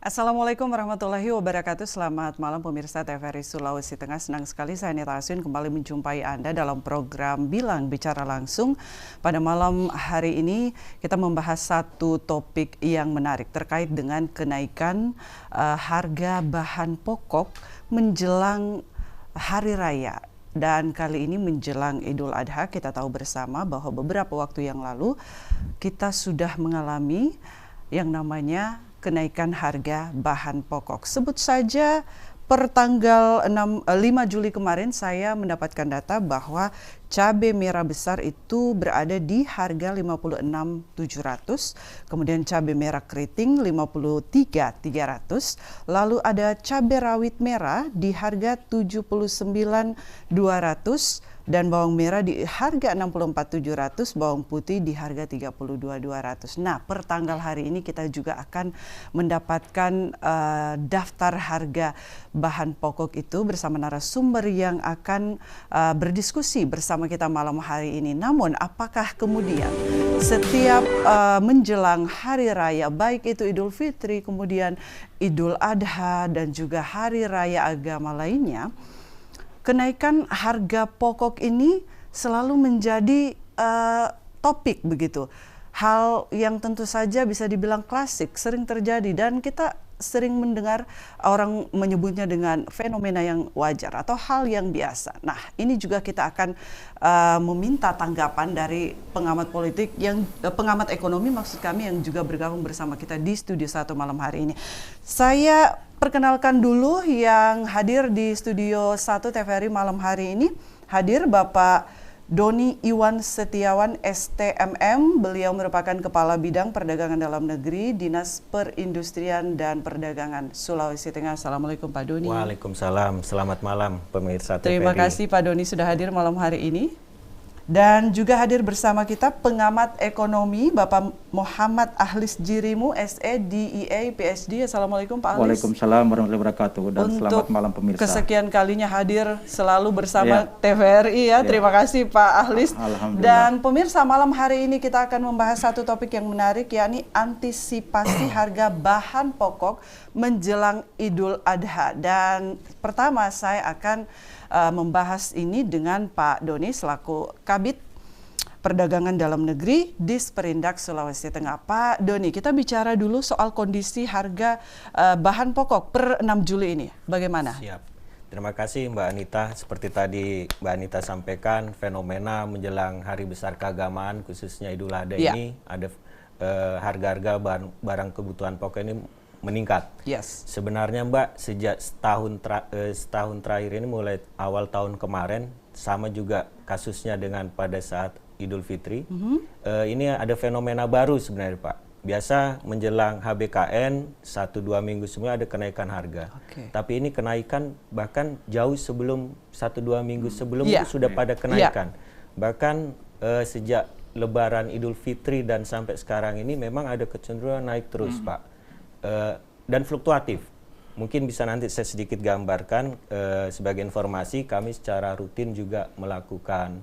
Assalamualaikum warahmatullahi wabarakatuh. Selamat malam pemirsa TVRI Sulawesi Tengah. Senang sekali saya Nita Aswin kembali menjumpai Anda dalam program Bilang Bicara Langsung. Pada malam hari ini kita membahas satu topik yang menarik terkait dengan kenaikan harga bahan pokok menjelang Hari Raya. Dan kali ini menjelang Idul Adha, kita tahu bersama bahwa beberapa waktu yang lalu kita sudah mengalami yang namanya kenaikan harga bahan pokok. Sebut saja per tanggal 5 Juli kemarin saya mendapatkan data bahwa cabai merah besar itu berada di harga 56.700, kemudian cabai merah keriting 53.300, lalu ada cabai rawit merah di harga 79.200 dan bawang merah di harga 64.700, bawang putih di harga 32.200. Nah, per tanggal hari ini kita juga akan mendapatkan daftar harga bahan pokok itu bersama narasumber yang akan berdiskusi bersama kita malam hari ini. Namun, apakah kemudian setiap menjelang hari raya, baik itu Idul Fitri, kemudian Idul Adha, dan juga hari raya agama lainnya, kenaikan harga pokok ini selalu menjadi topik begitu. Hal yang tentu saja bisa dibilang klasik, sering terjadi dan kita sering mendengar orang menyebutnya dengan fenomena yang wajar atau hal yang biasa. Nah, ini juga kita akan meminta tanggapan dari pengamat politik pengamat ekonomi maksud kami yang juga bergabung bersama kita di Studio 1 malam hari ini. Saya perkenalkan dulu yang hadir di Studio 1 TVRI malam hari ini. Hadir Bapak Doni Iwan Setiawan STMM, beliau merupakan Kepala Bidang Perdagangan Dalam Negeri, Dinas Perindustrian dan Perdagangan Sulawesi Tengah. Assalamualaikum Pak Doni. Waalaikumsalam, selamat malam pemirsa TVRI. Terima kasih Pak Doni sudah hadir malam hari ini. Dan juga hadir bersama kita pengamat ekonomi Bapak Muhammad Ahlis Jirimu, SE, DEA, PhD. Assalamualaikum Pak Ahlis. Waalaikumsalam warahmatullahi wabarakatuh dan selamat malam pemirsa. Kesekian kalinya hadir selalu bersama TVRI ya. Terima kasih Pak Ahlis. Dan pemirsa, malam hari ini kita akan membahas satu topik yang menarik, yakni antisipasi harga bahan pokok menjelang Idul Adha. Dan pertama saya akan membahas ini dengan Pak Doni selaku Kabid Perdagangan Dalam Negeri Disperindak Sulawesi Tengah. Pak Doni, kita bicara dulu soal kondisi harga bahan pokok per 6 Juli ini. Bagaimana? Siap. Terima kasih Mbak Anita. Seperti tadi Mbak Anita sampaikan, fenomena menjelang hari besar keagamaan khususnya Idul Adha ini ada harga-harga barang kebutuhan pokok ini meningkat. Yes. Sebenarnya Mbak, sejak setahun terakhir ini mulai awal tahun kemarin sama juga kasusnya dengan pada saat Idul Fitri. Ini ada fenomena baru sebenarnya Pak. Biasa menjelang HBKN 1-2 minggu sebelumnya ada kenaikan harga. Tapi ini kenaikan bahkan jauh sebelum 1-2 minggu sebelum itu sudah pada kenaikan. Bahkan sejak Lebaran Idul Fitri dan sampai sekarang ini memang ada kecenderungan naik terus Pak. Dan fluktuatif. Mungkin bisa nanti saya sedikit gambarkan sebagai informasi, kami secara rutin juga melakukan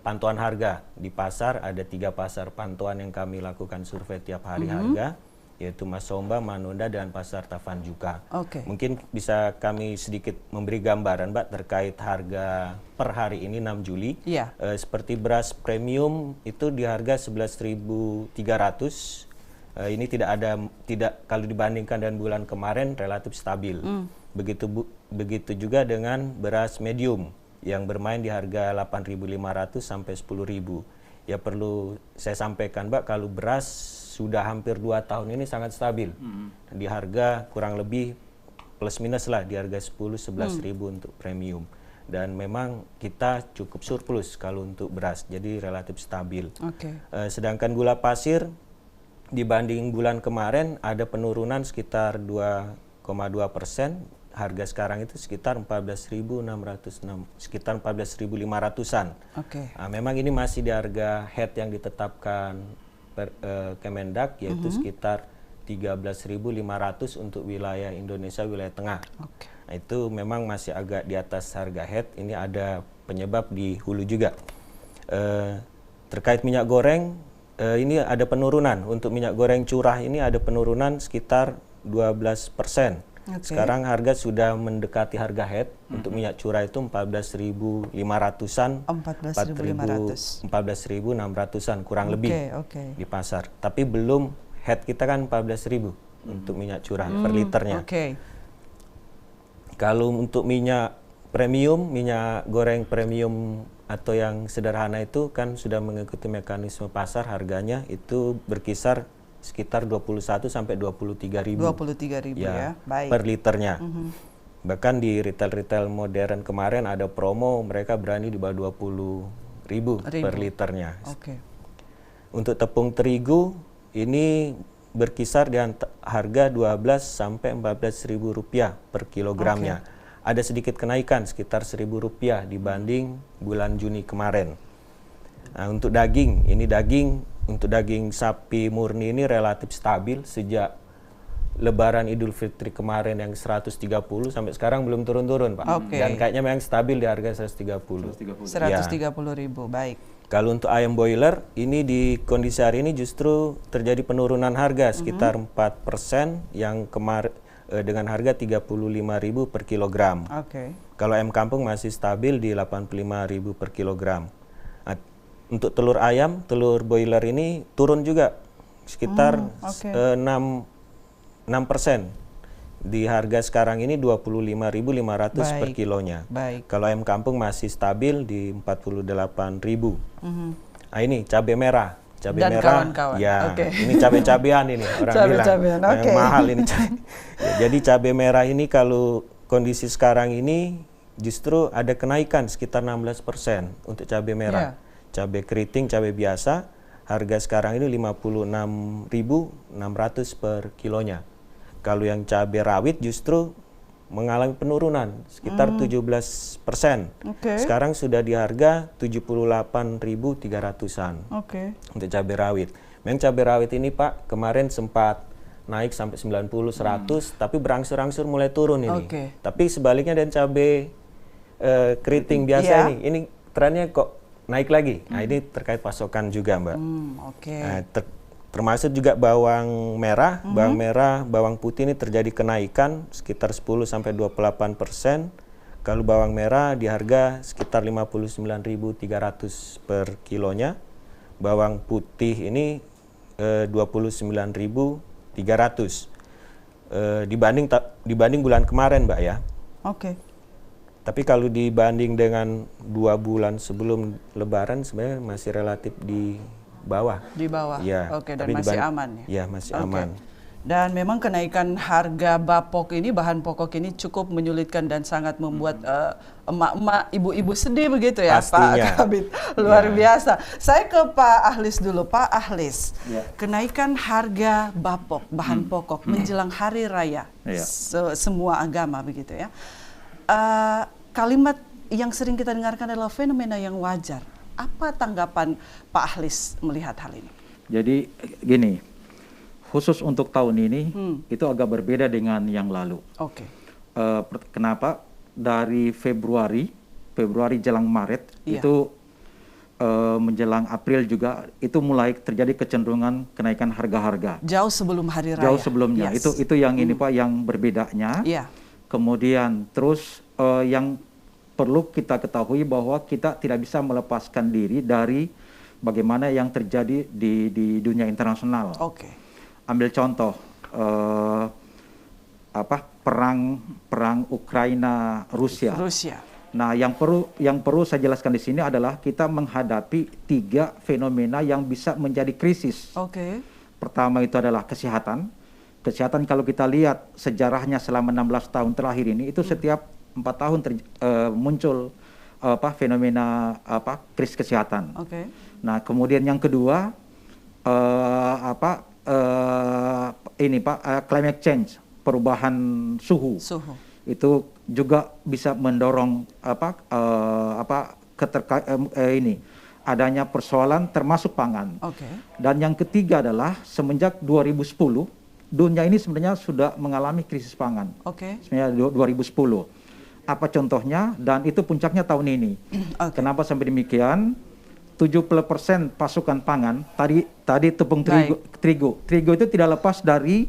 pantauan harga di pasar. Ada 3 pasar pantauan yang kami lakukan survei tiap hari harga, yaitu Masomba, Manonda, dan Pasar Tavanjuka. Mungkin bisa kami sedikit memberi gambaran Mbak terkait harga per hari ini 6 Juli. Seperti beras premium itu di harga 11.300. Ini tidak kalau dibandingkan dengan bulan kemarin relatif stabil. Begitu juga dengan beras medium yang bermain di harga 8.500 sampai 10.000. Ya perlu saya sampaikan Mbak, kalau beras sudah hampir 2 tahun ini sangat stabil. Di harga kurang lebih plus minus lah di harga 10-11 ribu untuk premium. Dan memang kita cukup surplus kalau untuk beras, jadi relatif stabil. Sedangkan gula pasir dibanding bulan kemarin ada penurunan sekitar 2,2%. Harga sekarang itu sekitar 14.606, sekitar 14.500-an. Memang ini masih di harga head yang ditetapkan Kemendak, yaitu sekitar 13.500 untuk wilayah Indonesia, wilayah tengah. Nah, itu memang masih agak di atas harga head. Ini ada penyebab di hulu juga. Terkait minyak goreng, ini ada penurunan. Untuk minyak goreng curah ini ada penurunan sekitar 12%. Okay. Sekarang harga sudah mendekati harga head. Untuk minyak curah itu 14.500-an, 14.600-an kurang lebih di pasar. Tapi belum head kita kan 14.000 untuk minyak curah per liternya. Kalau untuk minyak premium, minyak goreng premium atau yang sederhana itu kan sudah mengikuti mekanisme pasar, harganya itu berkisar sekitar 21 sampai 23.000. 23.000 ya. Baik. Per liternya. Bahkan di retail-retail modern kemarin ada promo, mereka berani di bawah 20.000 per liternya. Untuk tepung terigu ini berkisar di harga 12 sampai 14.000 rupiah per kilogramnya. Ada sedikit kenaikan sekitar 1.000 rupiah dibanding bulan Juni kemarin. Nah, untuk daging, untuk daging sapi murni ini relatif stabil sejak Lebaran Idul Fitri kemarin yang 130 sampai sekarang belum turun-turun, Pak. Dan kayaknya memang stabil di harga 130. 130.000, baik. Kalau untuk ayam boiler, ini di kondisi hari ini justru terjadi penurunan harga sekitar 4% yang kemarin dengan harga 35.000 per kilogram. Kalau ayam kampung masih stabil di 85.000 per kilogram. Untuk telur ayam, telur boiler ini turun juga sekitar 6%. Di harga sekarang ini 25.500 per kilonya. Kalau ayam kampung masih stabil di 48.000. Nah, ini cabai merah. Cabai dan merah, kawan-kawan. Ya, ini cabai-cabean ini orang bilang. Yang mahal ini. Jadi cabai merah ini kalau kondisi sekarang ini justru ada kenaikan sekitar 16% untuk cabai merah. Cabai keriting, cabai biasa, harga sekarang ini 56.600 per kilonya. Kalau yang cabai rawit justru mengalami penurunan sekitar 17%. Sekarang sudah di harga 78.300-an untuk cabai rawit. Memang cabai rawit ini, Pak, kemarin sempat naik sampai 90-100, tapi berangsur-angsur mulai turun ini. Tapi sebaliknya dengan cabai keriting biasa ini trennya kok naik lagi. Nah, ini terkait pasokan juga, Mbak. Nah, termasuk juga bawang merah, bawang putih ini terjadi kenaikan sekitar 10-28%. Kalau bawang merah di harga sekitar 59.300 per kilonya. Bawang putih ini 29.300 dibanding bulan kemarin, Mbak ya. Tapi kalau dibanding dengan 2 bulan sebelum Lebaran sebenarnya masih relatif di bawah. Di bawah. Ya. Dan masih aman ya. Ya, masih aman. Dan memang kenaikan harga bapok ini, bahan pokok ini cukup menyulitkan dan sangat membuat emak-emak, ibu-ibu sedih begitu ya. Pastinya. Pak Kabid. Luar biasa. Saya ke Pak Ahlis dulu. Pak Ahlis, kenaikan harga bapok, bahan pokok menjelang hari raya semua agama begitu ya. Kalimat yang sering kita dengarkan adalah fenomena yang wajar. Apa tanggapan Pak Ahlis melihat hal ini? Jadi gini, khusus untuk tahun ini itu agak berbeda dengan yang lalu. Kenapa? Dari Februari jelang Maret itu menjelang April juga itu mulai terjadi kecenderungan kenaikan harga-harga. Jauh sebelum hari raya. Jauh sebelumnya. Itu yang ini Pak, yang berbedanya. Kemudian terus yang perlu kita ketahui bahwa kita tidak bisa melepaskan diri dari bagaimana yang terjadi di dunia internasional. Ambil contoh perang Ukraina Rusia. Nah, yang perlu saya jelaskan di sini adalah kita menghadapi 3 fenomena yang bisa menjadi krisis. Pertama itu adalah kesehatan. Kesehatan kalau kita lihat sejarahnya selama 16 tahun terakhir ini itu setiap 4 tahun muncul fenomena krisis kesehatan. Nah, kemudian yang kedua climate change, perubahan suhu. Itu juga bisa mendorong adanya persoalan termasuk pangan. Dan yang ketiga adalah semenjak 2010 dunia ini sebenarnya sudah mengalami krisis pangan. Sebenarnya 2010. Apa contohnya? Dan itu puncaknya tahun ini. Kenapa sampai demikian? 70% pasukan pangan tadi tepung terigu. Terigu itu tidak lepas dari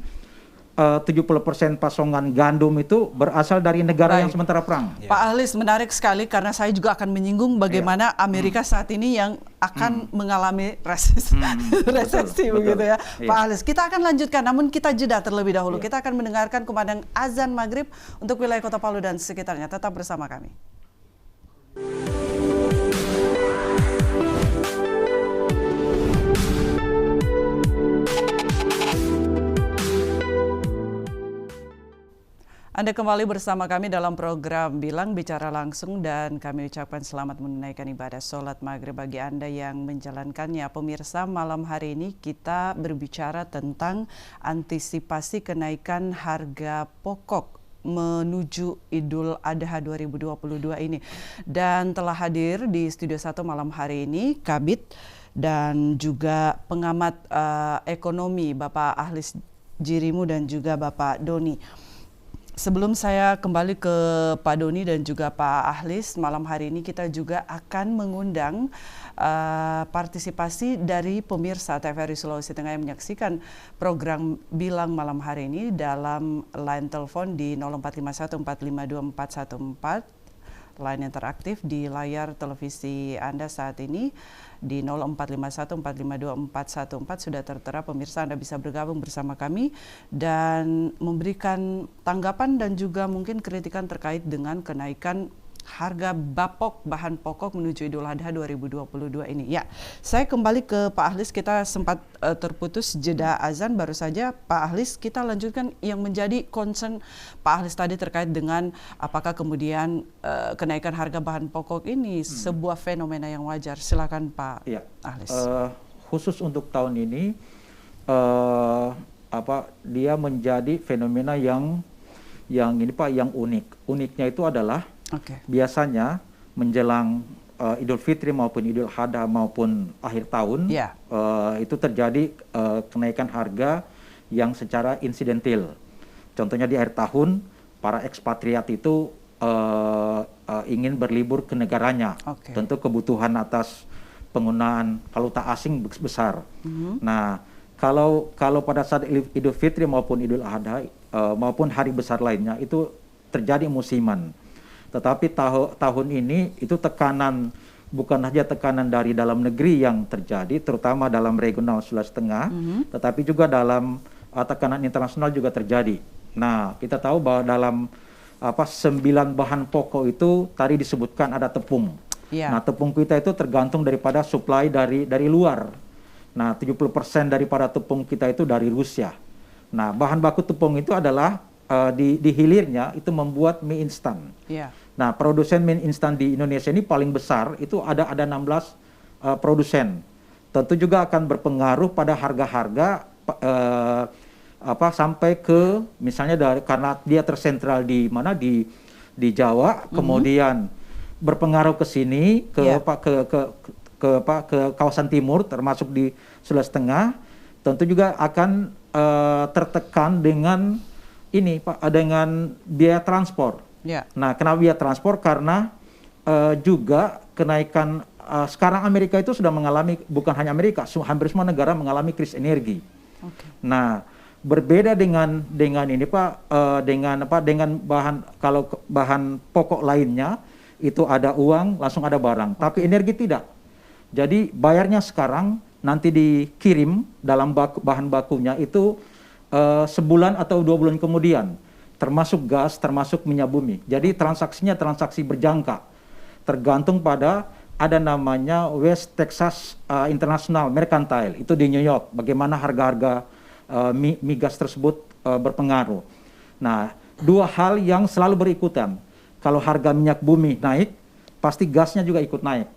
70% pasokan gandum itu berasal dari negara yang sementara perang. Pak Ahlis, menarik sekali karena saya juga akan menyinggung bagaimana Amerika saat ini yang akan mengalami resesi begitu ya. Pak Ahlis, kita akan lanjutkan, namun kita jeda terlebih dahulu. Kita akan mendengarkan kumandang azan maghrib untuk wilayah Kota Palu dan sekitarnya. Tetap bersama kami. Anda kembali bersama kami dalam program Bilang Bicara Langsung, dan kami ucapkan selamat menunaikan ibadah sholat maghrib bagi Anda yang menjalankannya. Pemirsa, malam hari ini kita berbicara tentang antisipasi kenaikan harga pokok menuju Idul Adha 2022 ini. Dan telah hadir di Studio 1 malam hari ini Kabid dan juga pengamat ekonomi Bapak Ahlis Djirimu dan juga Bapak Doni. Sebelum saya kembali ke Pak Doni dan juga Pak Ahlis, malam hari ini kita juga akan mengundang partisipasi dari pemirsa TVRI Sulawesi Tengah yang menyaksikan program Bilang malam hari ini dalam line telepon di 0451 452 414, line interaktif di layar televisi Anda saat ini di 0451 452 414 sudah tertera. Pemirsa, Anda bisa bergabung bersama kami dan memberikan tanggapan dan juga mungkin kritikan terkait dengan kenaikan harga bahan pokok menuju Idul Adha 2022 ini. Ya, saya kembali ke Pak Ahlis. Kita sempat terputus jeda azan baru saja. Pak Ahlis, kita lanjutkan yang menjadi concern Pak Ahlis tadi terkait dengan apakah kemudian kenaikan harga bahan pokok ini sebuah fenomena yang wajar. Silakan Pak Ahlis. Khusus untuk tahun ini, dia menjadi fenomena yang ini Pak, yang unik. Uniknya itu adalah biasanya menjelang Idul Fitri maupun Idul Adha maupun akhir tahun, itu terjadi kenaikan harga yang secara insidentil. Contohnya di akhir tahun, para ekspatriat itu ingin berlibur ke negaranya. Tentu kebutuhan atas penggunaan valuta asing besar. Nah, kalau pada saat Idul Fitri maupun Idul Adha maupun hari besar lainnya itu terjadi musiman. Tetapi tahun ini itu tekanan, bukan saja tekanan dari dalam negeri yang terjadi, terutama dalam regional Sulawesi Tengah, tetapi juga dalam tekanan internasional juga terjadi. Nah, kita tahu bahwa dalam 9 bahan pokok itu tadi disebutkan ada tepung. Nah, tepung kita itu tergantung daripada supply dari luar. Nah, 70% daripada tepung kita itu dari Rusia. Nah, bahan baku tepung itu adalah di hilirnya itu membuat mie instan. Nah, produsen mie instan di Indonesia ini paling besar, itu ada 16 produsen. Tentu juga akan berpengaruh pada harga-harga sampai ke misalnya karena dia tersentral di mana di Jawa, kemudian berpengaruh ke sini ke kawasan timur termasuk di Sulawesi Tengah, tentu juga akan tertekan dengan ini Pak, dengan biaya transport. Nah, kenapa biaya transport? Karena juga kenaikan sekarang Amerika itu sudah mengalami, bukan hanya Amerika, hampir semua negara mengalami krisis energi. Nah, berbeda dengan ini Pak, dengan bahan pokok lainnya itu ada uang langsung ada barang, tapi energi tidak. Jadi bayarnya sekarang, nanti dikirim dalam bahan bakunya itu sebulan atau 2 bulan kemudian, termasuk gas, termasuk minyak bumi. Jadi transaksinya transaksi berjangka, tergantung pada ada namanya West Texas International Mercantile, itu di New York, bagaimana harga-harga migas tersebut berpengaruh. Nah, 2 hal yang selalu berikutan. Kalau harga minyak bumi naik, pasti gasnya juga ikut naik.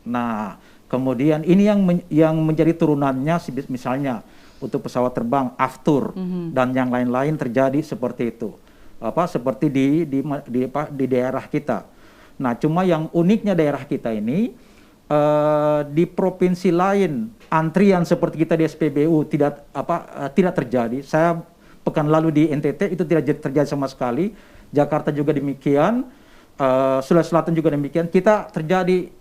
Nah, kemudian ini yang menjadi turunannya, misalnya untuk pesawat terbang, aftur, dan yang lain-lain terjadi seperti itu. Seperti di daerah kita. Nah, cuma yang uniknya daerah kita ini, di provinsi lain antrian seperti kita di SPBU tidak terjadi. Saya pekan lalu di NTT itu tidak terjadi sama sekali. Jakarta juga demikian, Sulawesi Selatan juga demikian. Terjadi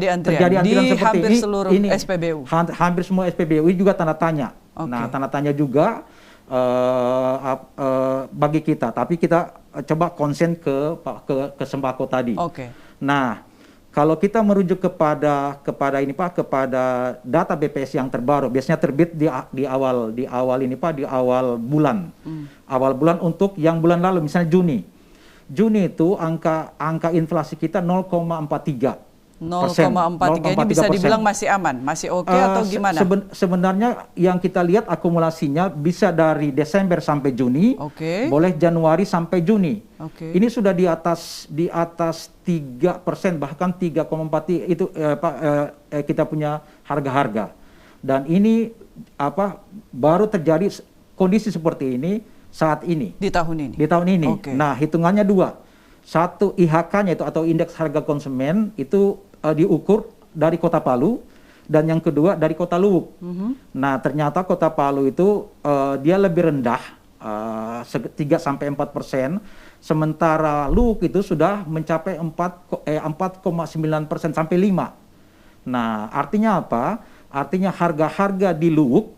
antrian di seperti hampir seluruh SPBU. Hampir semua SPBU juga tanda tanya. Nah, tanda tanya juga bagi kita, tapi kita coba konsen ke sembako tadi. Nah, kalau kita merujuk kepada ini Pak, kepada data BPS yang terbaru, biasanya terbit di awal ini Pak, di awal bulan. Awal bulan untuk yang bulan lalu, misalnya Juni. Juni itu angka inflasi kita 0,43. 0,43 ini bisa dibilang masih aman, masih oke atau gimana? Sebenarnya yang kita lihat akumulasinya bisa dari Desember sampai Juni, boleh Januari sampai Juni. Ini sudah di atas 3%, bahkan 3,4 itu kita punya harga-harga. Dan ini baru terjadi kondisi seperti ini saat ini. Di tahun ini. Di tahun ini. Nah, hitungannya dua. Satu, IHK-nya itu atau indeks harga konsumen itu diukur dari Kota Palu, dan yang kedua dari Kota Luwuk. Nah, ternyata Kota Palu itu dia lebih rendah, 3-4%, sementara Luwuk itu sudah mencapai 4,9% sampai 5%. Nah, artinya apa? Artinya harga-harga di Luwuk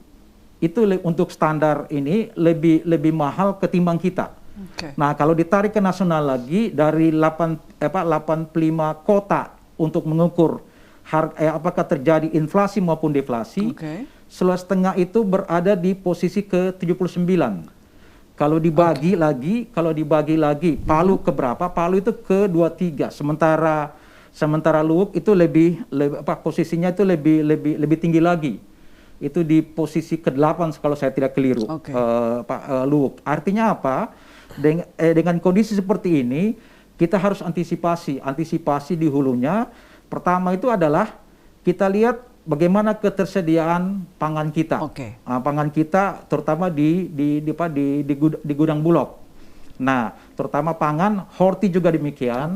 itu untuk standar ini lebih mahal ketimbang kita. Nah, kalau ditarik ke nasional lagi, dari 85 kota untuk mengukur apakah terjadi inflasi maupun deflasi, Sulawesi Tengah itu berada di posisi ke-79. Kalau dibagi lagi, Palu ke berapa? Palu itu ke-23. Sementara Luwuk itu posisinya itu lebih tinggi lagi. Itu di posisi ke-8 kalau saya tidak keliru. Luwuk. Artinya apa? Dengan kondisi seperti ini, kita harus antisipasi di hulunya. Pertama itu adalah kita lihat bagaimana ketersediaan pangan kita. Pangan kita terutama di gudang Bulog. Nah, terutama pangan, horti juga demikian.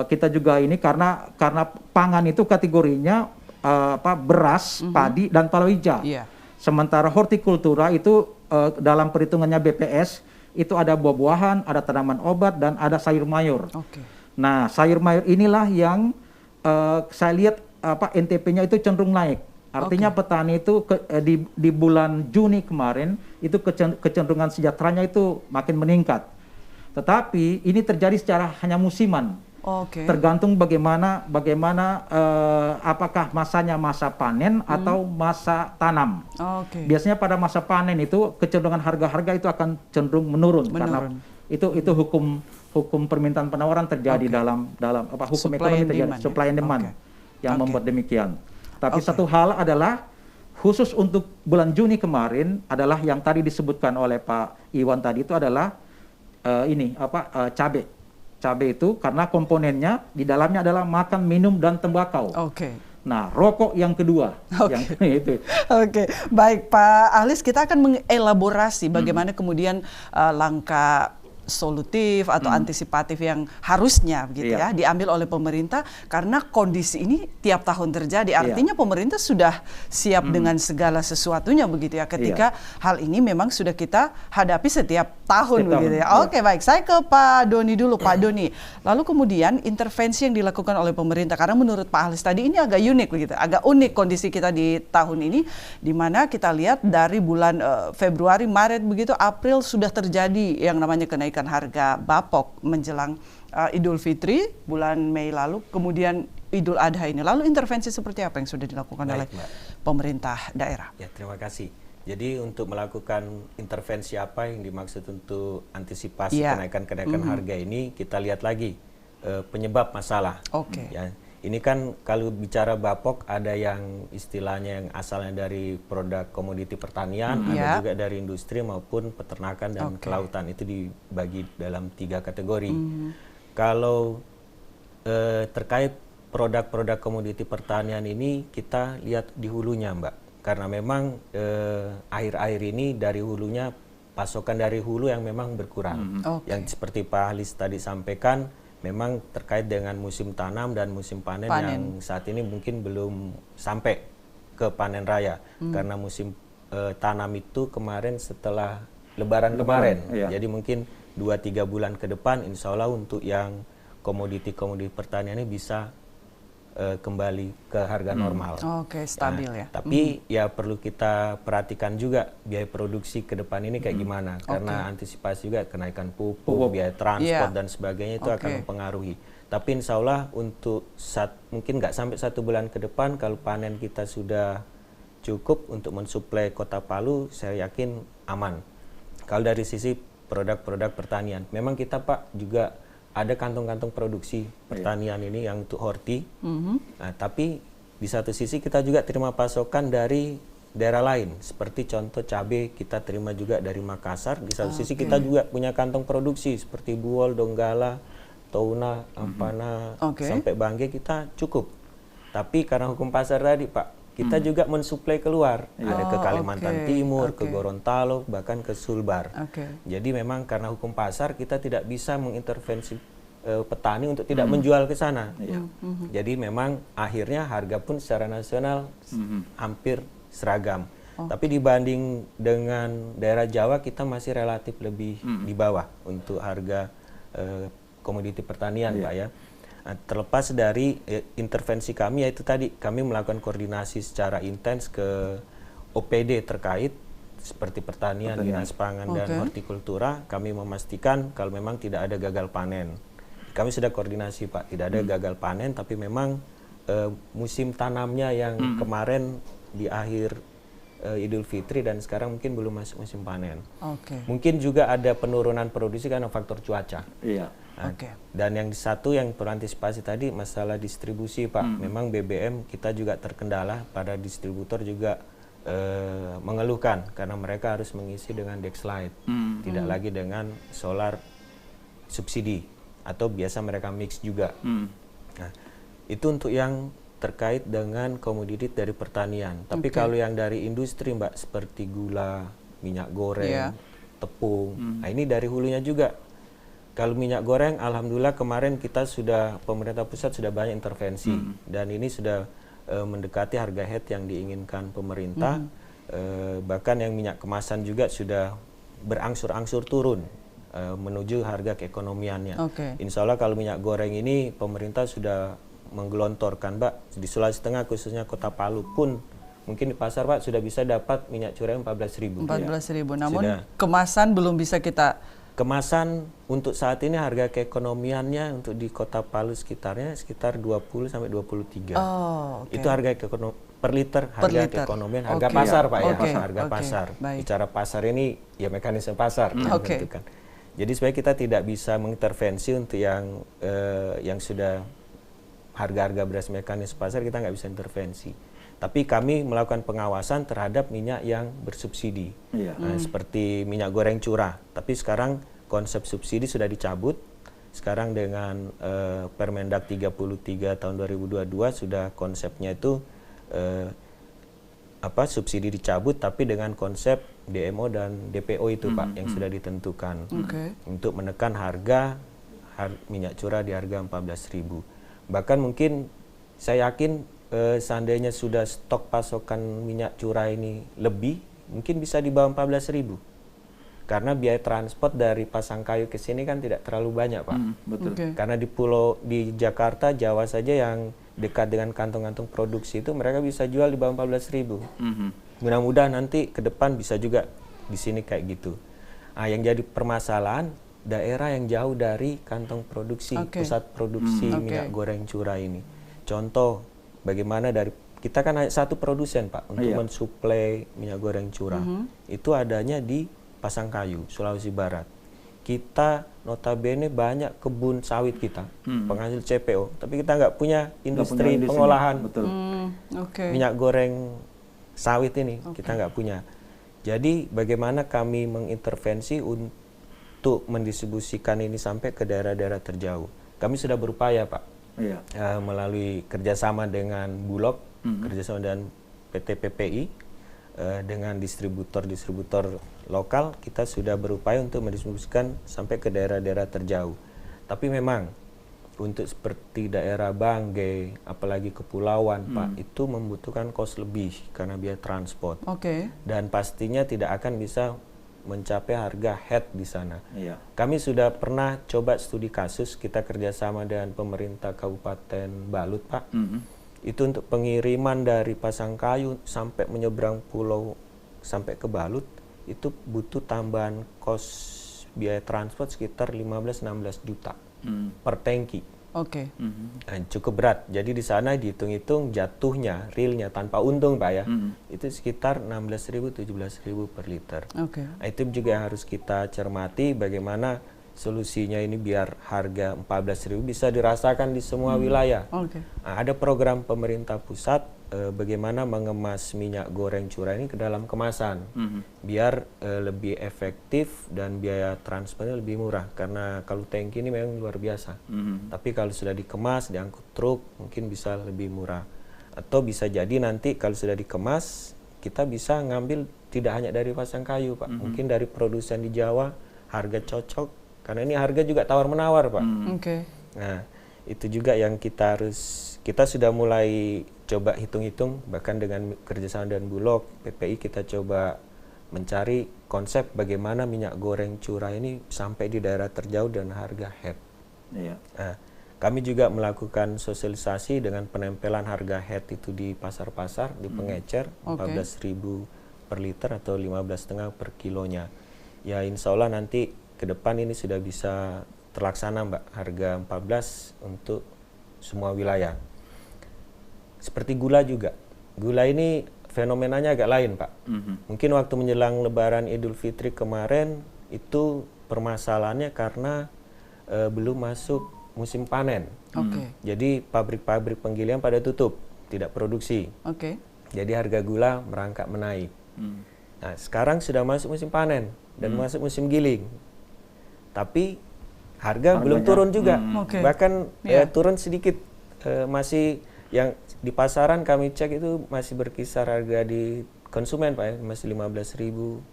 Kita juga ini karena pangan itu kategorinya beras, padi, dan palawija. Sementara hortikultura itu dalam perhitungannya BPS itu ada buah-buahan, ada tanaman obat, dan ada sayur mayur. Nah, sayur mayur inilah yang saya lihat NTP-nya itu cenderung naik. Artinya petani itu di bulan Juni kemarin itu kecenderungan sejahteranya itu makin meningkat. Tetapi ini terjadi secara hanya musiman. Tergantung bagaimana apakah masanya masa panen atau masa tanam. Biasanya pada masa panen itu kecenderungan harga-harga itu akan cenderung menurun. Karena itu hukum permintaan penawaran terjadi dalam hukum ekonomi terjadi, supply and demand yang membuat demikian. Tapi satu hal adalah khusus untuk bulan Juni kemarin adalah yang tadi disebutkan oleh Pak Iwan tadi itu adalah cabai. Cabai itu karena komponennya di dalamnya adalah makan, minum, dan tembakau. Nah, rokok yang kedua. Baik Pak Alis, kita akan mengelaborasi bagaimana kemudian langkah solutif atau antisipatif yang harusnya ya diambil oleh pemerintah, karena kondisi ini tiap tahun terjadi. Artinya pemerintah sudah siap dengan segala sesuatunya begitu ya, ketika hal ini memang sudah kita hadapi setiap tahun begitu ya. Baik, saya ke Pak Doni dulu. Pak Doni, lalu kemudian intervensi yang dilakukan oleh pemerintah, karena menurut Pak Alis tadi ini agak unik begitu, agak unik kondisi kita di tahun ini, di mana kita lihat dari bulan Februari, Maret begitu, April sudah terjadi yang namanya kenaikan harga bapok menjelang Idul Fitri bulan Mei lalu, kemudian Idul Adha ini. Lalu intervensi seperti apa yang sudah dilakukan oleh pemerintah daerah? Ya, terima kasih. Jadi untuk melakukan intervensi apa yang dimaksud untuk antisipasi kenaikan harga ini, kita lihat lagi penyebab masalah. Ya, ini kan kalau bicara bapok ada yang istilahnya yang asalnya dari produk komoditi pertanian, ada juga dari industri maupun peternakan dan kelautan. Itu dibagi dalam 3 kategori. Kalau terkait produk-produk komoditi pertanian ini kita lihat di hulunya, Mbak. Karena memang akhir-akhir ini dari hulunya, pasokan dari hulu yang memang berkurang. Yang seperti Pak Halis tadi sampaikan, memang terkait dengan musim tanam dan musim panen yang saat ini mungkin belum sampai ke panen raya. Karena musim tanam itu kemarin setelah Lebaran kemarin. Jadi mungkin 2-3 bulan ke depan insya Allah untuk yang komoditi-komoditi pertanian ini bisa kembali ke harga normal. Oke, stabil ya. Tapi ya perlu kita perhatikan juga biaya produksi ke depan ini kayak gimana, karena antisipasi juga kenaikan pupuk, biaya transport dan sebagainya itu akan mempengaruhi. Tapi insya Allah untuk mungkin nggak sampai 1 bulan ke depan, kalau panen kita sudah cukup untuk mensuplai Kota Palu, saya yakin aman. Kalau dari sisi produk-produk pertanian, memang kita Pak juga ada kantong-kantong produksi pertanian ini yang untuk horti. Nah, tapi di satu sisi kita juga terima pasokan dari daerah lain, seperti contoh cabai kita terima juga dari Makassar. Di satu sisi kita juga punya kantong produksi seperti Buol, Donggala, Touna, Ampana, sampai Bangge kita cukup. Tapi karena hukum pasar tadi Pak, kita juga mensuplai keluar, ada ke Kalimantan Timur, ke Gorontalo, bahkan ke Sulbar. Jadi memang karena hukum pasar kita tidak bisa mengintervensi petani untuk tidak menjual ke sana. Jadi memang akhirnya harga pun secara nasional hampir seragam. Tapi dibanding dengan daerah Jawa kita masih relatif lebih di bawah untuk harga komoditi pertanian, Pak ya. Terlepas dari intervensi kami, yaitu tadi kami melakukan koordinasi secara intens ke OPD terkait seperti pertanian, dinas pangan dan hortikultura. Kami memastikan kalau memang tidak ada gagal panen. Kami sudah koordinasi Pak, tidak ada gagal panen, tapi memang musim tanamnya yang kemarin di akhir Idul Fitri dan sekarang mungkin belum masuk musim panen. Mungkin juga ada penurunan produksi karena faktor cuaca. Nah, dan yang satu yang perlu antisipasi tadi masalah distribusi Pak. Memang BBM kita juga terkendala, para distributor juga mengeluhkan karena mereka harus mengisi dengan Dexlite, tidak lagi dengan solar subsidi atau biasa mereka mix juga. Nah, itu untuk yang terkait dengan komoditi dari pertanian. Tapi kalau yang dari industri Mbak seperti gula, minyak goreng, tepung, nah ini dari hulunya juga. Kalau minyak goreng, alhamdulillah kemarin kita sudah, pemerintah pusat sudah banyak intervensi dan ini sudah mendekati harga head yang diinginkan pemerintah. Bahkan yang minyak kemasan juga sudah berangsur-angsur turun menuju harga keekonomiannya. Insya Allah kalau minyak goreng ini pemerintah sudah menggelontorkan Mbak, di Sulawesi Tengah khususnya Kota Palu pun mungkin di pasar Pak sudah bisa dapat minyak curah 14.000. 14.000, namun kemasan belum bisa kita. Kemasan untuk saat ini harga keekonomiannya untuk di Kota Palu sekitarnya sekitar 20 sampai 23. Itu harga per liter harga keekonomian, harga pasar Pak ya, harga pasar. Bicara pasar ini ya mekanisme pasar menentukan. Jadi supaya kita tidak bisa mengintervensi untuk yang sudah harga-harga beras mekanisme pasar, kita nggak bisa intervensi. Tapi kami melakukan pengawasan terhadap minyak yang bersubsidi, seperti minyak goreng curah. Tapi sekarang konsep subsidi sudah dicabut. Sekarang dengan Permendag 33 tahun 2022 sudah konsepnya itu subsidi dicabut, tapi dengan konsep DMO dan DPO itu Pak yang sudah ditentukan untuk menekan harga minyak curah di harga 14.000. Bahkan mungkin saya yakin seandainya sudah stok pasokan minyak curah ini lebih, mungkin bisa di bawah 14.000. Karena biaya transport dari Pasangkayu ke sini kan tidak terlalu banyak, Pak. Betul. Karena di Jakarta, Jawa saja yang dekat dengan kantong-kantong produksi itu mereka bisa jual di bawah 14.000. Mudah-mudahan nanti ke depan bisa juga di sini kayak gitu. Nah, yang jadi permasalahan daerah yang jauh dari kantong produksi, pusat produksi minyak goreng curah ini. Contoh, bagaimana kita kan hanya satu produsen Pak untuk mensuplai minyak goreng curah. Itu adanya di Pasangkayu, Sulawesi Barat. Kita notabene banyak kebun sawit kita, penghasil CPO, tapi kita nggak punya industri pengolahan minyak goreng sawit ini, kita nggak punya. Jadi bagaimana kami mengintervensi untuk mendistribusikan ini sampai ke daerah-daerah terjauh. Kami sudah berupaya Pak, melalui kerjasama dengan Bulog, kerjasama dengan PT PPI, dengan distributor-distributor lokal, kita sudah berupaya untuk mendistribusikan sampai ke daerah-daerah terjauh. Tapi memang untuk seperti daerah Bangge, apalagi kepulauan Pak, itu membutuhkan kos lebih karena biaya transport. Dan pastinya tidak akan bisa mencapai harga head di sana. Kami sudah pernah coba studi kasus, kita kerjasama dengan pemerintah Kabupaten Balut, Pak. Itu untuk pengiriman dari Pasangkayu sampai menyeberang pulau sampai ke Balut, itu butuh tambahan kos biaya transport sekitar 15-16 juta per tangki. Nah, cukup berat. Jadi di sana dihitung-hitung jatuhnya, realnya tanpa untung, Pak ya, itu sekitar 16.000-17.000 per liter. Nah, itu juga yang harus kita cermati, bagaimana solusinya ini biar harga 14.000 bisa dirasakan di semua wilayah. Nah, ada program pemerintah pusat bagaimana mengemas minyak goreng curah ini ke dalam kemasan biar lebih efektif dan biaya transportnya lebih murah, karena kalau tangki ini memang luar biasa. Tapi kalau sudah dikemas, diangkut truk, mungkin bisa lebih murah. Atau bisa jadi nanti kalau sudah dikemas, kita bisa ngambil tidak hanya dari Pasangkayu, Pak, mungkin dari produsen di Jawa, harga cocok, karena ini harga juga tawar-menawar, Pak. Nah, itu juga yang kita sudah mulai coba hitung-hitung, bahkan dengan kerjasama dengan Bulog, PPI, kita coba mencari konsep bagaimana minyak goreng curah ini sampai di daerah terjauh dan harga head. Nah, kami juga melakukan sosialisasi dengan penempelan harga head itu di pasar-pasar, di pengecer, 14.000 per liter atau 15,5 per kilonya. Ya, insya Allah nanti ke depan ini sudah bisa terlaksana, Mbak, harga 14 untuk semua wilayah. Seperti gula juga. Gula ini fenomenanya agak lain, Pak. Mungkin waktu menjelang Lebaran Idul Fitri kemarin itu permasalahannya karena belum masuk musim panen. Jadi pabrik-pabrik penggilingan pada tutup, tidak produksi. Jadi harga gula merangkak menaik. Nah, sekarang sudah masuk musim panen dan masuk musim giling. Tapi harga belum turun juga. Bahkan turun sedikit. Masih yang di pasaran kami cek itu masih berkisar harga di konsumen, Pak ya, masih 15.000,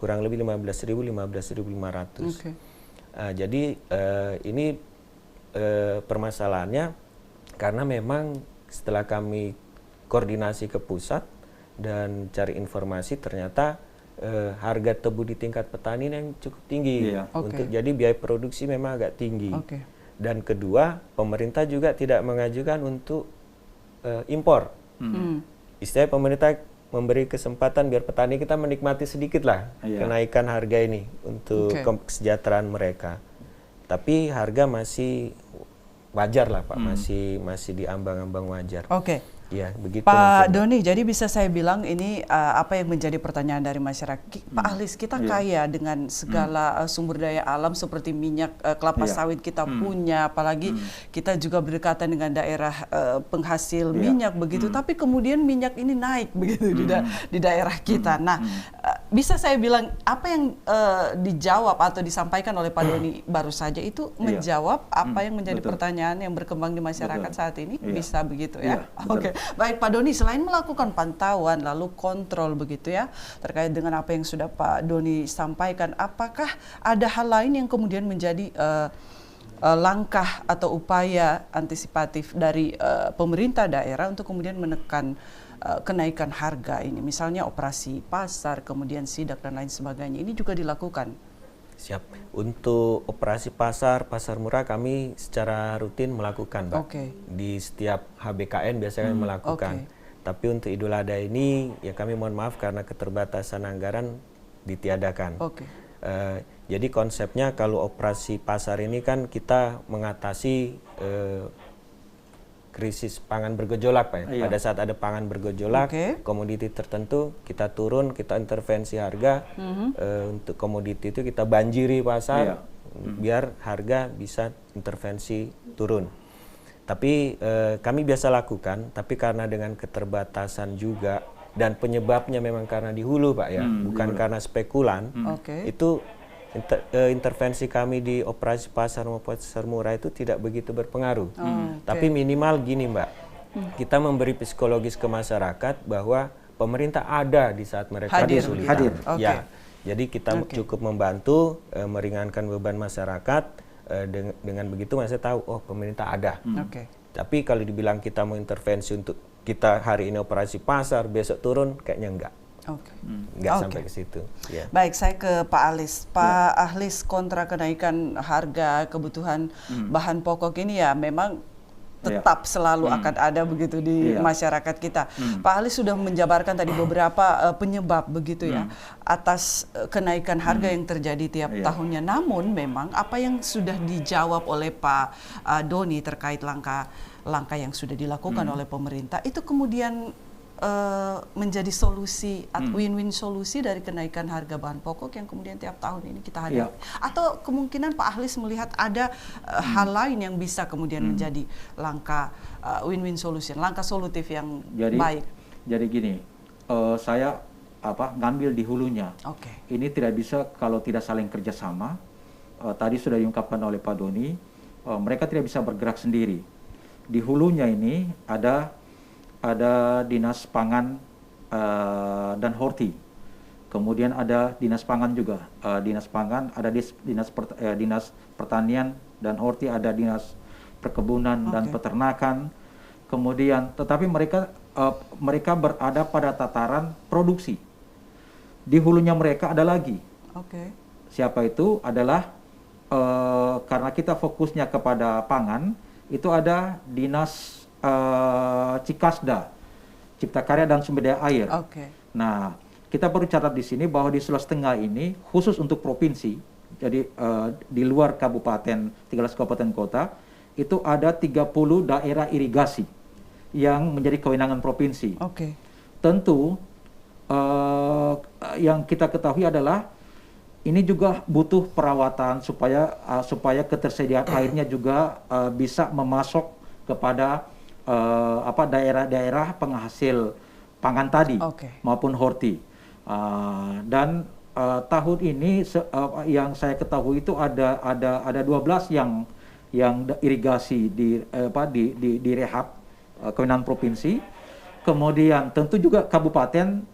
kurang lebih 15.000, 15.500. Jadi ini permasalahannya karena memang setelah kami koordinasi ke pusat dan cari informasi, ternyata harga tebu di tingkat petani yang cukup tinggi. Untuk jadi biaya produksi memang agak tinggi. Dan kedua, pemerintah juga tidak mengajukan untuk impor. Istilahnya pemerintah memberi kesempatan biar petani kita menikmati sedikit lah kenaikan harga ini untuk kesejahteraan mereka. Tapi harga masih wajar lah, Pak, masih di ambang-ambang wajar. Ya, begitu. Pak Doni, jadi bisa saya bilang ini apa yang menjadi pertanyaan dari masyarakat. Pak Ahlis, kita kaya dengan segala sumber daya alam seperti minyak kelapa sawit kita punya, apalagi kita juga berdekatan dengan daerah penghasil minyak begitu. Tapi kemudian minyak ini naik begitu di daerah kita. Nah, bisa saya bilang apa yang dijawab atau disampaikan oleh Pak Doni baru saja itu menjawab apa yang menjadi pertanyaan yang berkembang di masyarakat saat ini, bisa begitu ya? Baik Pak Doni, selain melakukan pantauan lalu kontrol begitu ya terkait dengan apa yang sudah Pak Doni sampaikan, apakah ada hal lain yang kemudian menjadi langkah atau upaya antisipatif dari pemerintah daerah untuk kemudian menekan kenaikan harga ini, misalnya operasi pasar, kemudian sidak dan lain sebagainya, ini juga dilakukan? Siap. Untuk operasi pasar murah kami secara rutin melakukan, Pak. Di setiap HBKN biasanya kami melakukan. Tapi untuk Idul Adha ini ya kami mohon maaf karena keterbatasan anggaran ditiadakan. Jadi konsepnya kalau operasi pasar ini kan kita mengatasi krisis pangan bergejolak, Pak. Pada saat ada pangan bergejolak, komoditi tertentu kita turun, kita intervensi harga untuk komoditi itu kita banjiri pasar biar harga bisa intervensi turun. Tapi kami biasa lakukan, tapi karena dengan keterbatasan juga dan penyebabnya memang karena di hulu, Pak ya, bukan karena spekulan. Itu intervensi kami di operasi pasar maupun pasar murah itu tidak begitu berpengaruh. Tapi minimal gini, Mbak, kita memberi psikologis ke masyarakat bahwa pemerintah ada di saat mereka kesulitan. Ya, jadi kita cukup membantu meringankan beban masyarakat. Dengan begitu masyarakat tahu, oh pemerintah ada. Tapi kalau dibilang kita mau intervensi untuk kita hari ini operasi pasar, besok turun, kayaknya enggak. Nggak sampai ke situ. Ya. Baik, saya ke Pak Alis. Pak Alis, kontra kenaikan harga kebutuhan bahan pokok ini ya memang tetap selalu akan ada begitu di masyarakat kita. Pak Alis sudah menjabarkan tadi beberapa penyebab begitu ya atas kenaikan harga yang terjadi tiap tahunnya. Namun memang apa yang sudah dijawab oleh Pak Doni terkait langkah yang sudah dilakukan oleh pemerintah itu kemudian menjadi solusi atau win-win solusi dari kenaikan harga bahan pokok yang kemudian tiap tahun ini kita hadapi. Atau kemungkinan Pak Ahlis melihat ada hal lain yang bisa kemudian menjadi langkah win-win solution, langkah solutif yang baik. Jadi gini, saya ngambil di hulunya. Ini tidak bisa kalau tidak saling kerjasama. Tadi sudah diungkapkan oleh Pak Doni, mereka tidak bisa bergerak sendiri. Di hulunya ini ada Dinas Pangan dan Horti, kemudian ada Dinas Pangan juga, Dinas Pangan, ada Dinas Pertanian dan Horti, ada Dinas Perkebunan dan Peternakan, kemudian tetapi mereka berada pada tataran produksi. Di hulunya mereka ada lagi. Siapa itu? Adalah karena kita fokusnya kepada pangan, itu ada Dinas Cikasda, Cipta Karya dan Sumber Daya Air. Nah, kita perlu catat di sini bahwa di Sulawesi Tengah ini khusus untuk provinsi, jadi di luar kabupaten, 13 kabupaten kota, itu ada 30 daerah irigasi yang menjadi kewenangan provinsi. Tentu yang kita ketahui adalah ini juga butuh perawatan supaya ketersediaan airnya juga bisa memasok kepada daerah-daerah penghasil pangan tadi maupun horti. Dan tahun ini yang saya ketahui itu ada 12 yang irigasi di rehab kewenangan provinsi. Kemudian tentu juga kabupaten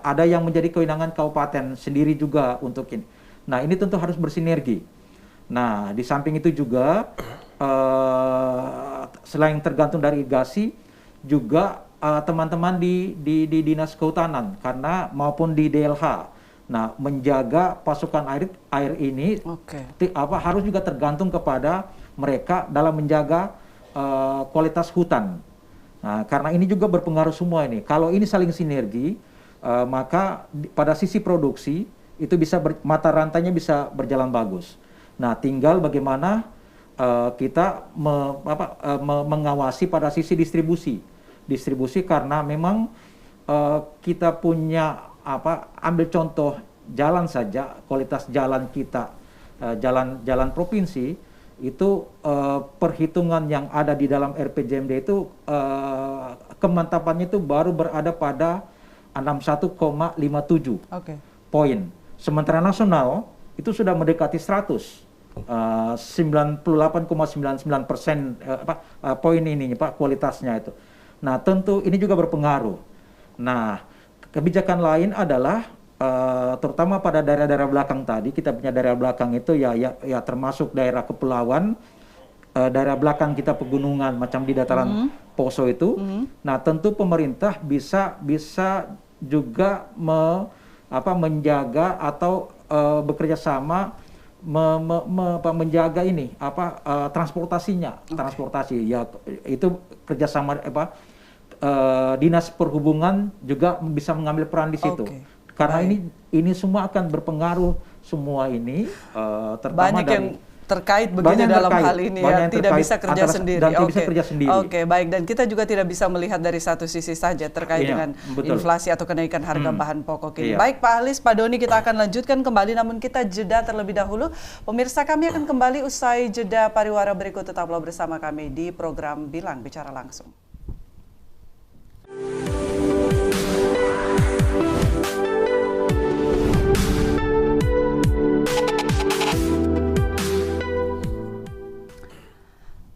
ada yang menjadi kewenangan kabupaten sendiri juga untuk ini. Nah, ini tentu harus bersinergi. Nah, di samping itu juga selain tergantung dari irigasi, juga teman-teman di Dinas Kehutanan karena maupun di DLH. Nah, menjaga pasokan air ini harus juga tergantung kepada mereka dalam menjaga kualitas hutan. Nah, karena ini juga berpengaruh semua ini. Kalau ini saling sinergi, maka pada sisi produksi itu bisa mata rantainya bisa berjalan bagus. Nah, tinggal bagaimana kita mengawasi pada sisi distribusi karena memang kita punya ambil contoh jalan saja, kualitas jalan kita, jalan provinsi itu perhitungan yang ada di dalam RPJMD itu kemantapannya itu baru berada pada 61,57 poin. Sementara nasional itu sudah mendekati 100. 98,99% poin ini Pak, kualitasnya itu. Nah, tentu ini juga berpengaruh. Nah, kebijakan lain adalah terutama pada daerah-daerah belakang tadi, kita punya daerah belakang itu ya termasuk daerah kepulauan, daerah belakang kita pegunungan macam di dataran Poso itu. Nah, tentu pemerintah bisa juga menjaga atau bekerja sama menjaga ini transportasinya, transportasi ya itu kerjasama Dinas Perhubungan juga bisa mengambil peran di situ. Karena ini semua akan berpengaruh semua ini terutama banyak yang terkait begitu dalam hal ini ya, tidak bisa kerja sendiri. Baik, dan kita juga tidak bisa melihat dari satu sisi saja terkait dengan inflasi atau kenaikan harga bahan pokok ini. Baik Pak Ahlis, Pak Doni, kita akan lanjutkan kembali namun kita jeda terlebih dahulu. Pemirsa, kami akan kembali usai jeda pariwara berikut. Tetaplah bersama kami di program Bilang Bicara Langsung.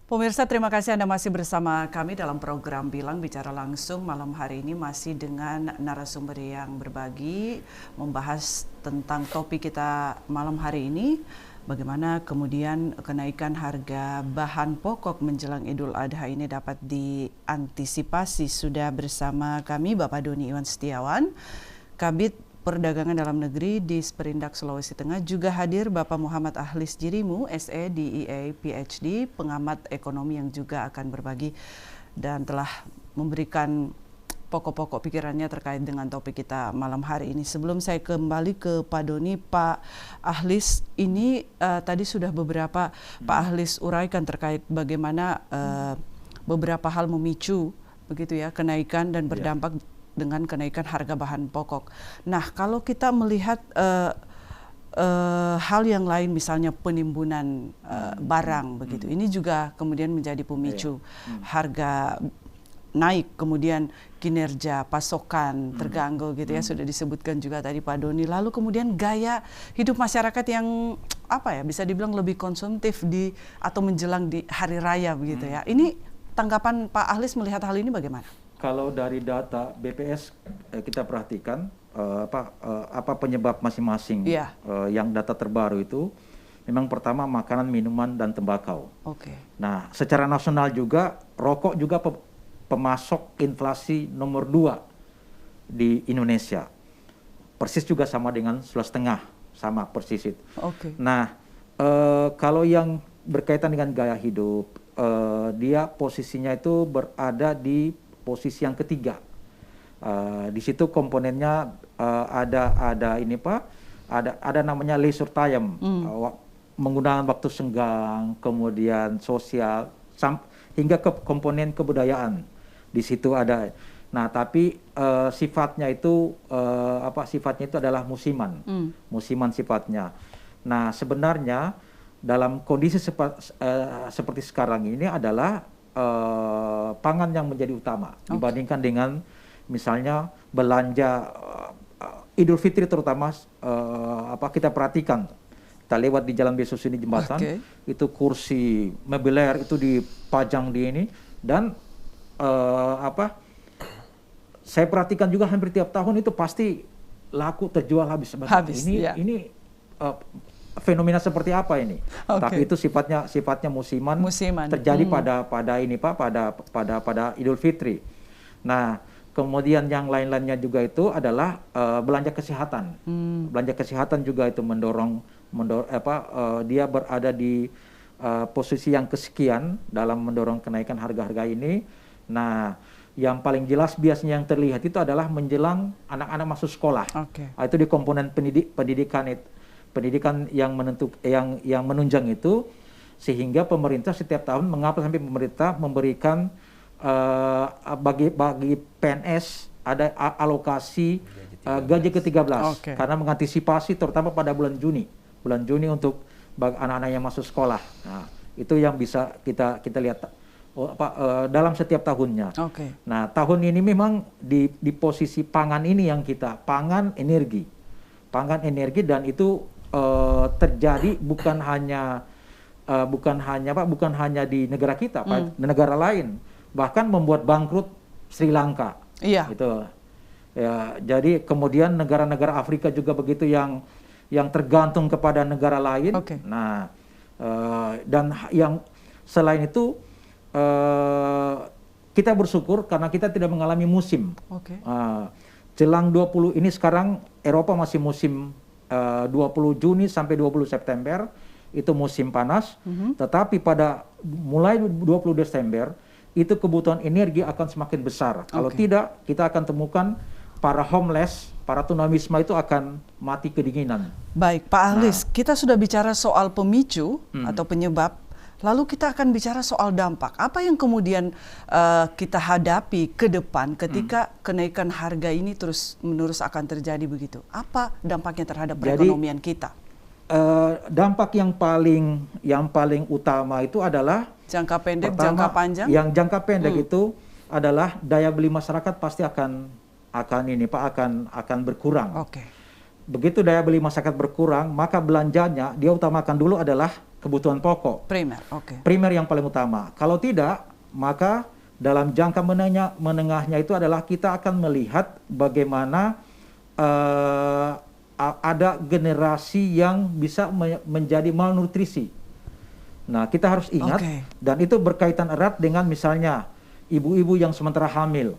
Pemirsa, terima kasih Anda masih bersama kami dalam program Bilang Bicara Langsung. Malam hari ini masih dengan narasumber yang berbagi, membahas tentang topik kita malam hari ini, bagaimana kemudian kenaikan harga bahan pokok menjelang Idul Adha ini dapat diantisipasi. Sudah bersama kami Bapak Doni Iwan Setiawan, Kabid Perdagangan Dalam Negeri di Sperindak Sulawesi Tengah. Juga hadir Bapak Muhammad Ahlis Jirimu, SE, DEA, PhD, pengamat ekonomi yang juga akan berbagi dan telah memberikan pokok-pokok pikirannya terkait dengan topik kita malam hari ini. Sebelum saya kembali ke Pak Doni, Pak Ahlis, ini tadi sudah beberapa Pak Ahlis uraikan terkait bagaimana beberapa hal memicu begitu ya kenaikan dan berdampak dengan kenaikan harga bahan pokok. Nah, kalau kita melihat hal yang lain, misalnya penimbunan barang begitu, ini juga kemudian menjadi pemicu harga naik, kemudian kinerja pasokan terganggu gitu ya, sudah disebutkan juga tadi Pak Doni. Lalu kemudian gaya hidup masyarakat yang bisa dibilang lebih konsumtif atau menjelang di hari raya begitu ya. Ini tanggapan Pak Ahlis melihat hal ini bagaimana? Kalau dari data BPS kita perhatikan apa penyebab masing-masing yang data terbaru itu, memang pertama makanan, minuman, dan tembakau. Nah, secara nasional juga rokok juga pemasok inflasi nomor 2 di Indonesia. Persis juga sama dengan Sulawesi Tengah, sama persis itu. Nah, kalau yang berkaitan dengan gaya hidup, dia posisinya itu berada di posisi yang ketiga. Di situ komponennya ada ini Pak, ada namanya leisure time, menggunakan waktu senggang, kemudian sosial, hingga ke komponen kebudayaan. Di situ ada. Nah, tapi sifatnya itu adalah musiman, musiman sifatnya. Nah, sebenarnya dalam kondisi seperti sekarang ini adalah pangan yang menjadi utama dibandingkan dengan misalnya belanja Idul Fitri, terutama kita perhatikan, kita lewat di Jalan Besos ini jembatan, itu kursi meubiler itu dipajang di ini, dan saya perhatikan juga hampir tiap tahun itu pasti laku, terjual habis. Ini fenomena seperti apa ini? Tapi itu sifatnya musiman. Terjadi pada ini Pak, pada Idul Fitri. Nah, kemudian yang lain-lainnya juga itu adalah belanja kesehatan. Belanja kesehatan juga itu mendorong dia berada di posisi yang kesekian dalam mendorong kenaikan harga-harga ini. Nah, yang paling jelas biasanya yang terlihat itu adalah menjelang anak-anak masuk sekolah. Itu di komponen pendidikan yang menunjang itu, sehingga pemerintah setiap tahun, mengapa sampai pemerintah memberikan bagi PNS ada alokasi gaji ke-13 karena mengantisipasi terutama pada bulan Juni untuk anak-anak yang masuk sekolah. Nah, itu yang bisa kita lihat dalam setiap tahunnya. Nah, tahun ini memang di posisi pangan ini yang pangan energi, dan itu terjadi bukan hanya di negara kita, Pak, di negara lain, bahkan membuat bangkrut Sri Lanka. Gitu. Ya, jadi kemudian negara-negara Afrika juga begitu yang tergantung kepada negara lain. Nah, dan yang selain itu kita bersyukur karena kita tidak mengalami musim. Jelang 20 ini sekarang Eropa masih musim 20 Juni sampai 20 September itu musim panas, tetapi pada mulai 20 Desember itu kebutuhan energi akan semakin besar. Kalau tidak, kita akan temukan para homeless, para tunawisma itu akan mati kedinginan. Baik, Pak Ahlis, kita sudah bicara soal pemicu atau penyebab, lalu kita akan bicara soal dampak. Apa yang kemudian kita hadapi ke depan ketika kenaikan harga ini terus-menerus akan terjadi begitu? Apa dampaknya terhadap perekonomian kita? Dampak yang paling utama itu adalah jangka pendek, jangka panjang. Yang jangka pendek itu adalah daya beli masyarakat pasti akan berkurang. Begitu daya beli masyarakat berkurang, maka belanjanya dia utamakan dulu adalah kebutuhan pokok. Primer yang paling utama. Kalau tidak, maka dalam jangka menengahnya itu adalah kita akan melihat bagaimana ada generasi yang bisa menjadi malnutrisi. Nah, kita harus ingat, dan itu berkaitan erat dengan misalnya ibu-ibu yang sementara hamil,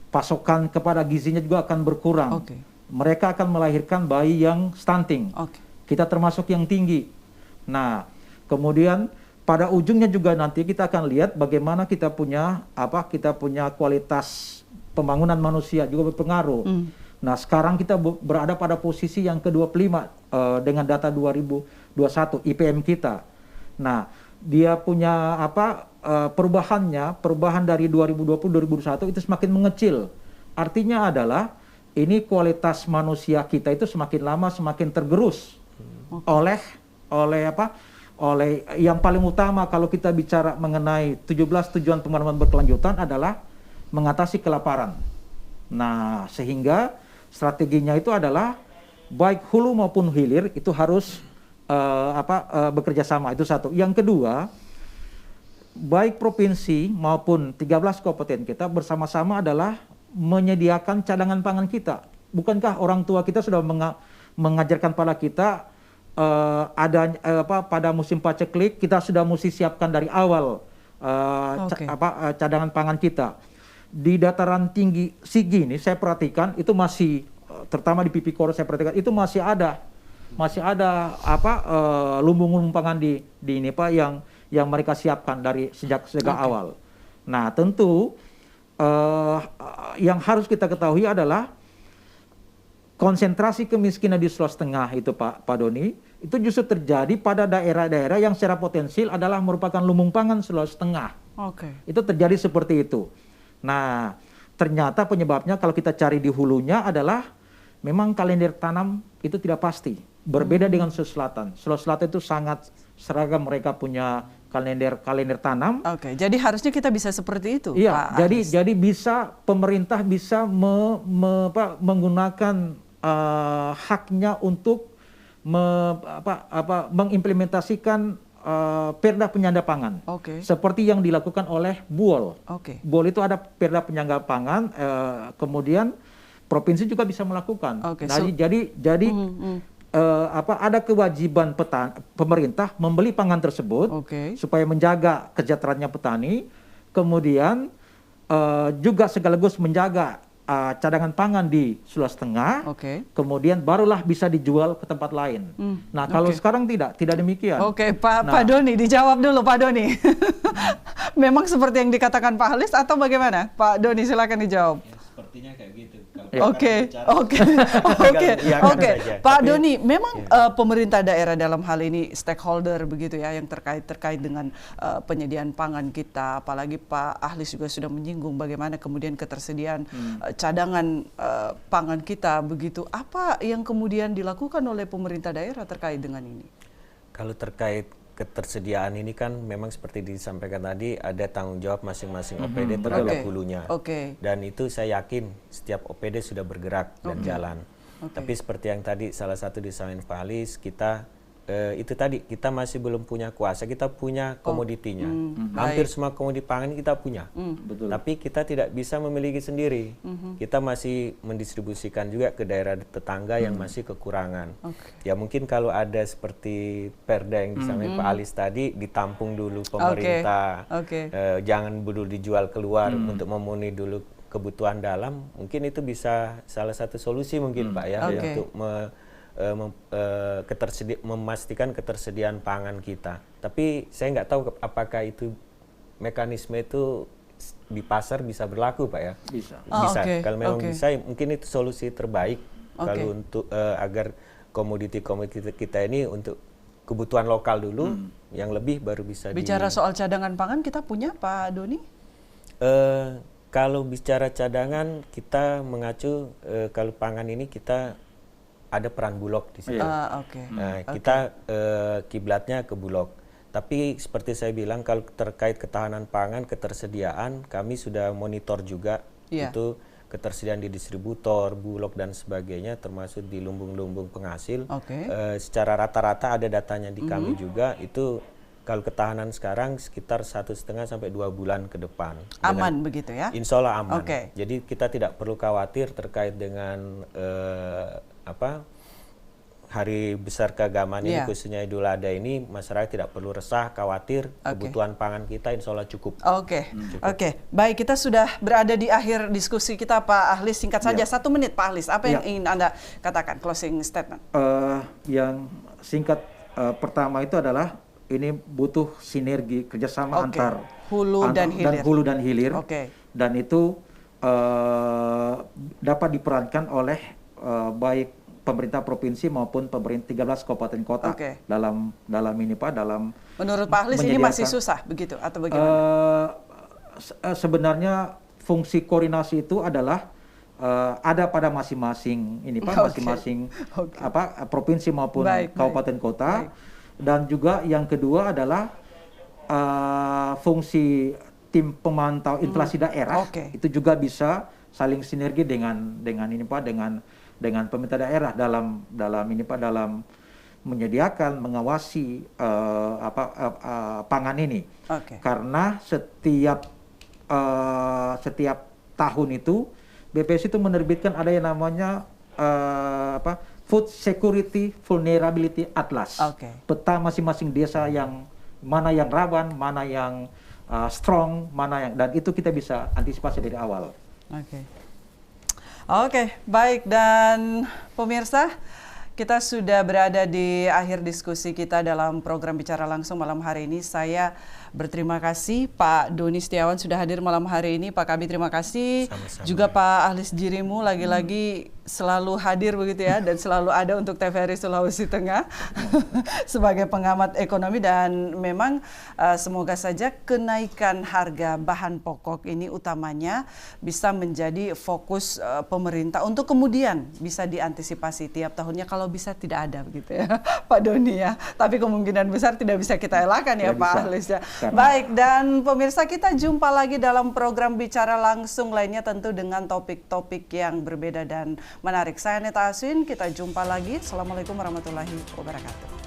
pasokan kepada gizinya juga akan berkurang. mereka akan melahirkan bayi yang stunting. Kita termasuk yang tinggi. Nah, kemudian pada ujungnya juga nanti kita akan lihat bagaimana kita punya kualitas pembangunan manusia juga berpengaruh. Nah, sekarang kita berada pada posisi yang ke-25 dengan data 2021 IPM kita. Nah, dia punya perubahan dari 2020-2021 itu semakin mengecil. Artinya adalah ini kualitas manusia kita itu semakin lama semakin tergerus oleh yang paling utama kalau kita bicara mengenai 17 tujuan pembangunan berkelanjutan adalah mengatasi kelaparan. Nah, sehingga strateginya itu adalah baik hulu maupun hilir itu harus bekerja sama, itu satu. Yang kedua, baik provinsi maupun 13 kabupaten kita bersama-sama adalah menyediakan cadangan pangan kita. Bukankah orang tua kita sudah mengajarkan pada kita pada musim paceklik kita sudah mesti siapkan dari awal cadangan pangan kita. Di dataran tinggi Sigi ini saya perhatikan itu masih terutama di Pipikoro saya perhatikan itu masih ada lumbung-lumbung pangan di ini Pak yang mereka siapkan dari sejak awal. Nah, tentu yang harus kita ketahui adalah konsentrasi kemiskinan di Sulawesi Tengah itu Pak Doni, itu justru terjadi pada daerah-daerah yang secara potensial adalah merupakan lumbung pangan Sulawesi Tengah. Itu terjadi seperti itu. Nah, ternyata penyebabnya kalau kita cari di hulunya adalah memang kalender tanam itu tidak pasti. Berbeda dengan Sulawesi Selatan. Sulawesi Selatan itu sangat seragam, mereka punya kalender tanam. Jadi harusnya kita bisa seperti itu. Iya, Pak jadi bisa pemerintah bisa menggunakan haknya untuk mengimplementasikan perda penyangga pangan. Seperti yang dilakukan oleh BUOL. BUOL itu ada perda penyangga pangan, kemudian provinsi juga bisa melakukan. Jadi ada kewajiban pemerintah membeli pangan tersebut supaya menjaga kesejahteraannya petani, kemudian juga sekaligus menjaga cadangan pangan di Sulawesi Tengah, kemudian barulah bisa dijual ke tempat lain. Nah, kalau sekarang tidak demikian. Pak Doni, dijawab dulu Pak Doni. Memang seperti yang dikatakan Pak Halis atau bagaimana? Pak Doni, silakan dijawab. Sepertinya kayak gitu. Pak Doni, memang pemerintah daerah dalam hal ini stakeholder begitu ya, yang terkait dengan penyediaan pangan kita, apalagi Pak Ahlis juga sudah menyinggung bagaimana kemudian ketersediaan cadangan pangan kita begitu. Apa yang kemudian dilakukan oleh pemerintah daerah terkait dengan ini? Kalau terkait ketersediaan ini kan memang seperti disampaikan tadi ada tanggung jawab masing-masing OPD terhadap hulunya. Dan itu saya yakin setiap OPD sudah bergerak dan jalan. Tapi seperti yang tadi salah satu disampaikan Pak Halis, itu tadi kita masih belum punya kuasa, kita punya komoditinya. Hampir semua komoditi pangan kita punya. Tapi kita tidak bisa memiliki sendiri. Kita masih mendistribusikan juga ke daerah tetangga yang masih kekurangan. Ya mungkin kalau ada seperti perda yang disampaikan Pak Halis tadi, ditampung dulu pemerintah, jangan dulu dijual keluar untuk memenuhi dulu kebutuhan dalam. Mungkin itu bisa salah satu solusi mungkin Pak ya, untuk memastikan ketersediaan pangan kita. Tapi saya nggak tahu apakah itu mekanisme itu di pasar bisa berlaku Pak ya. Bisa. Kalau memang bisa, mungkin itu solusi terbaik kalau untuk agar komoditi kita ini untuk kebutuhan lokal dulu, yang lebih baru bisa. Bicara soal cadangan pangan kita punya Pak Doni? Kalau bicara cadangan kita mengacu kalau pangan ini kita ada peran Bulog di situ. Kita kiblatnya ke Bulog. Tapi seperti saya bilang kalau terkait ketahanan pangan, ketersediaan, kami sudah monitor juga itu ketersediaan di distributor, Bulog dan sebagainya, termasuk di lumbung-lumbung penghasil. Secara rata-rata ada datanya di kami juga. Itu kalau ketahanan sekarang sekitar 1,5 sampai 2 bulan ke depan. Aman begitu ya? Insya Allah aman. Jadi kita tidak perlu khawatir terkait dengan hari besar keagamaan ini, khususnya Idul Adha ini, masyarakat tidak perlu resah, khawatir, kebutuhan pangan kita insya Allah cukup. Oke. Baik, kita sudah berada di akhir diskusi kita, Pak Ahlis. Singkat saja, 1 menit Pak Ahlis, apa yang ingin Anda katakan, closing statement? Yang singkat pertama itu adalah ini butuh sinergi kerjasama antar hulu dan hilir. Dan itu dapat diperankan oleh baik pemerintah provinsi maupun pemerintah 13 kabupaten kota dalam ini Pak, dalam menurut Pak Ahlis ini masih susah begitu atau bagaimana? Sebenarnya fungsi koordinasi itu adalah ada pada masing-masing ini Pak, masing-masing provinsi maupun kabupaten kota. Dan juga yang kedua adalah fungsi tim pemantau inflasi daerah itu juga bisa saling sinergi dengan ini Pak, dengan pemerintah daerah dalam ini Pak, dalam menyediakan, mengawasi pangan ini. Karena setiap tahun itu BPS itu menerbitkan ada yang namanya Food Security Vulnerability Atlas. Peta masing-masing desa, yang mana yang rawan, mana yang strong, mana yang, dan itu kita bisa antisipasi dari awal. Oke, baik, dan pemirsa, kita sudah berada di akhir diskusi kita dalam program Bicara Langsung malam hari ini. Saya berterima kasih Pak Doni Setiawan sudah hadir malam hari ini. Pak Kabid terima kasih. Sama-sama. Juga Pak Ahlis Djirimu lagi-lagi selalu hadir begitu ya, dan selalu ada untuk TVRI Sulawesi Tengah sebagai pengamat ekonomi. Dan memang semoga saja kenaikan harga bahan pokok ini utamanya bisa menjadi fokus pemerintah untuk kemudian bisa diantisipasi tiap tahunnya, kalau bisa tidak ada begitu ya Pak Doni ya. Tapi kemungkinan besar tidak bisa kita elakkan ya Pak Ahlis ya. Baik, dan pemirsa, kita jumpa lagi dalam program Bicara Langsung lainnya, tentu dengan topik-topik yang berbeda dan menarik. Saya Neta Aswin, kita jumpa lagi. Assalamualaikum warahmatullahi wabarakatuh.